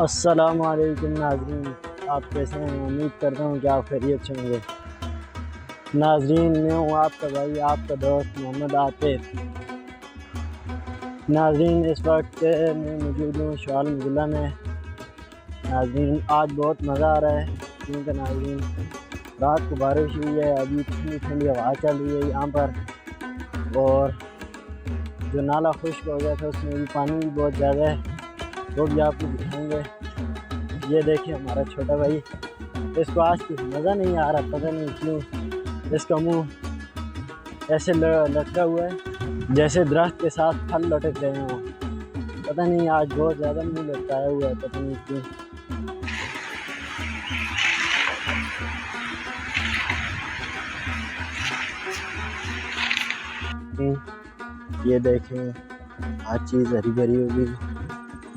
अस्सलामुअलैकुम नाज़रीन, आप कैसे हैं? उम्मीद करता हूँ कि आप खैरियत से होंगे। नाज़रीन, मैं हूँ आपका भाई, आपका दोस्त मोहम्मद आतिफ। नाज़रीन, इस वक्त मैं मौजूद हूँ शाल ज़िला में। नाज़रीन, आज बहुत मज़ा आ रहा है क्योंकि नाज़रीन रात को बारिश हुई है, अभी ठंडी ठंडी हवा चल रही है यहाँ पर, और जो नाला खुश्क हो गया था उसमें भी पानी भी बहुत ज़्यादा है, वो भी आपको दिखाएंगे। ये देखिए हमारा छोटा भाई, इसको आज कुछ मज़ा नहीं आ रहा, पता नहीं क्यों। इसका मुंह ऐसे लटका हुआ है जैसे दरख्त के साथ फल लटक रहे हों। पता नहीं आज बहुत ज़्यादा मुंह लटकाया हुआ है, पता नहीं क्यों। ये देखें, हर चीज़ हरी भरी हो गई।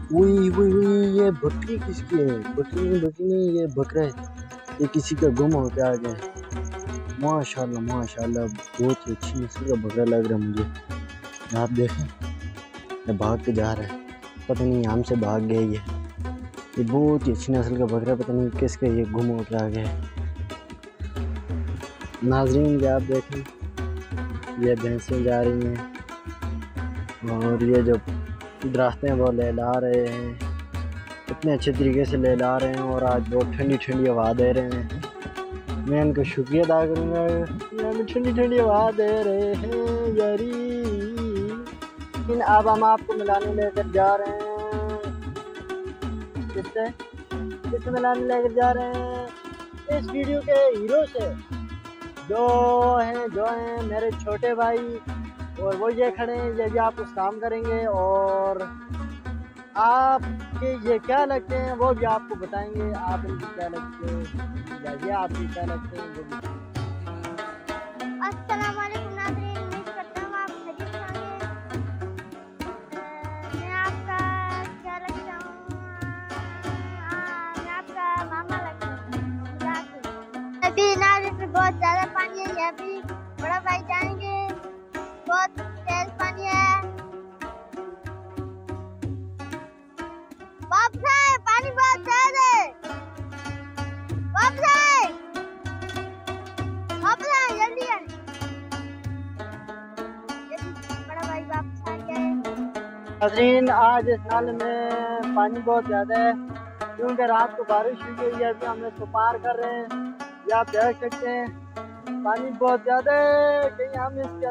वही वही वही, ये बकरी किसकी है? बकरी नहीं, ये बकरा है। ये किसी का गुम हो के आ गया है। माशाल्लाह माशाल्लाह, बहुत ही अच्छी नस्ल का बकरा लग रहा है मुझे। आप देखें, ये भाग के जा रहा है, पता नहीं हमसे भाग गया ये बहुत ही अच्छी नस्ल का बकरा, पता नहीं किसका ये गुम हो के आ गया है। नाज़रीन, ये आप देखें, ये भैंसें जा रही हैं और ये जो दरख्त हैं वो लहला रहे हैं, इतने अच्छे तरीके से लहला रहे हैं, और आज बहुत ठंडी ठंडी हवा दे रहे हैं। मैं इनको शुक्रिया अदा करूँगा, हमें ठंडी ठंडी हवा दे रहे हैं यारी। लेकिन अब हम आपको मिलाने लेकर जा रहे हैं, किससे मिलाने लेकर जा रहे हैं? इस वीडियो के हीरो से, जो हैं मेरे छोटे भाई, और वो ये खड़े हैं, ये भी आपको काम करेंगे, और आपके ये क्या लगते हैं वो भी आपको बताएंगे। आप इनके क्या लगते हैं या ये आपके क्या लगते हैं वो भी। अस्सलाम वालेकुम नाज़रीन, उम्मीद करता हूँ आप खैरियत से होंगे। मैं आपका क्या लगता हूँ? मैं आपका मामा लगता हूँ। अभी नाले पे बहुत ज़्यादा पानी है, यहाँ भी बड़ा भाई जाएंगे, बहुत तेज पानी है। वापस आए, पानी बहुत तेज है, वापस आए, वापस आए, जल्दी आए। बड़ा भाई वापस आ गया है। नाज़रीन, आज इस नाले में पानी बहुत ज़्यादा है क्योंकि रात को बारिश हुई है। अभी हम इसको पार कर रहे हैं, ये आप देख सकते हैं, पानी बहुत ज़्यादा है। कहीं हम इसके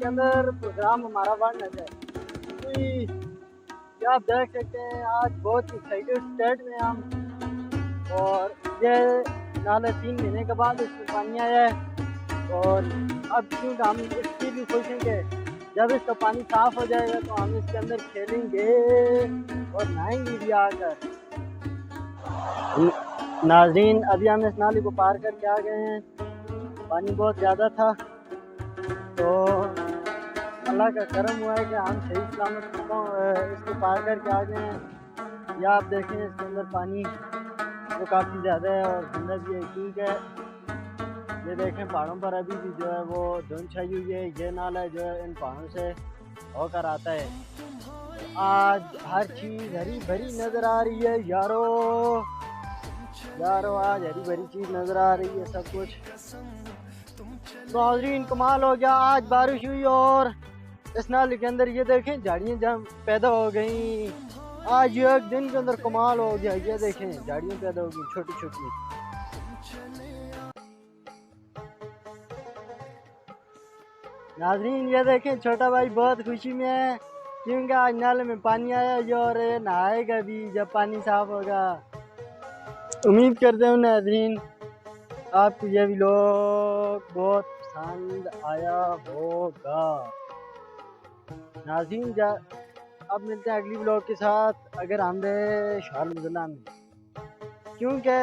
अंदर प्रोग्राम हमारा बन न जाए। ये आप देख सकते हैं, आज बहुत एक्साइटेड स्टेट में हम, और ये नाला 3 महीने के बाद इसमें पानी आया है। और अब क्योंकि हम इसकी भी खुश हैं कि जब इसका पानी साफ हो जाएगा तो हम इसके अंदर खेलेंगे और नहाएंगे भी आकर। नाज़रीन, अभी हम इस नाले को पार करके आ गए हैं, पानी बहुत ज़्यादा था, तो अल्लाह का करम हुआ है कि हम सही सलामत इसको पार करके आ गए हैं। या आप देखें, इसके अंदर पानी तो काफ़ी ज़्यादा है और गंदा भी है, ठीक है। ये देखें, पहाड़ों पर अभी भी जो है वो धुंध छाई हुई है। ये नाला जो है इन पहाड़ों से होकर आता है। आज हर चीज़ हरी भरी नज़र आ रही है यारो, आज हरी भरी चीज़ नज़र आ रही है, सब कुछ। नाज़रीन, कमाल हो गया, आज बारिश हुई और इस नाले के अंदर ये देखें झाड़ियाँ जम पैदा हो गई। आज एक दिन के अंदर कमाल हो गया, ये देखें झाड़ियाँ पैदा हो गई छोटी छोटी। नाज़रीन, ये देखें छोटा भाई बहुत खुशी में है क्योंकि आज नाले में पानी आया और नहाएगा भी जब पानी साफ होगा। उम्मीद करते हैं नाज़रीन आपको ये व्लॉग बहुत पसंद आया होगा। नाज़रीन, अब मिलते हैं अगली व्लॉग के साथ। अगर हम रहे शाल ज़िला में, क्योंकि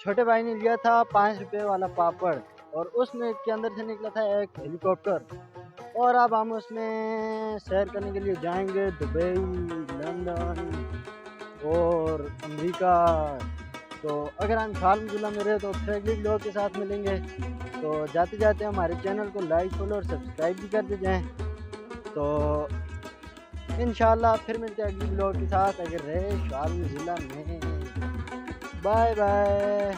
छोटे भाई ने लिया था 5 रुपये वाला पापड़, और उसमें के अंदर से निकला था एक हेलीकॉप्टर, और अब हम उसमें सैर करने के लिए जाएंगे दुबई, लंदन और अमेरिका। तो अगर हम शाल ज़िला में रहे तो फिर अगले व्लॉग के साथ मिलेंगे। तो जाते जाते हमारे चैनल को लाइक, फॉलो और सब्सक्राइब भी कर दे जाएँ। तो इंशाल्लाह फिर मिलते हैं अगली ब्लॉग के साथ अगर रहे शाल ज़िला में। Bye bye.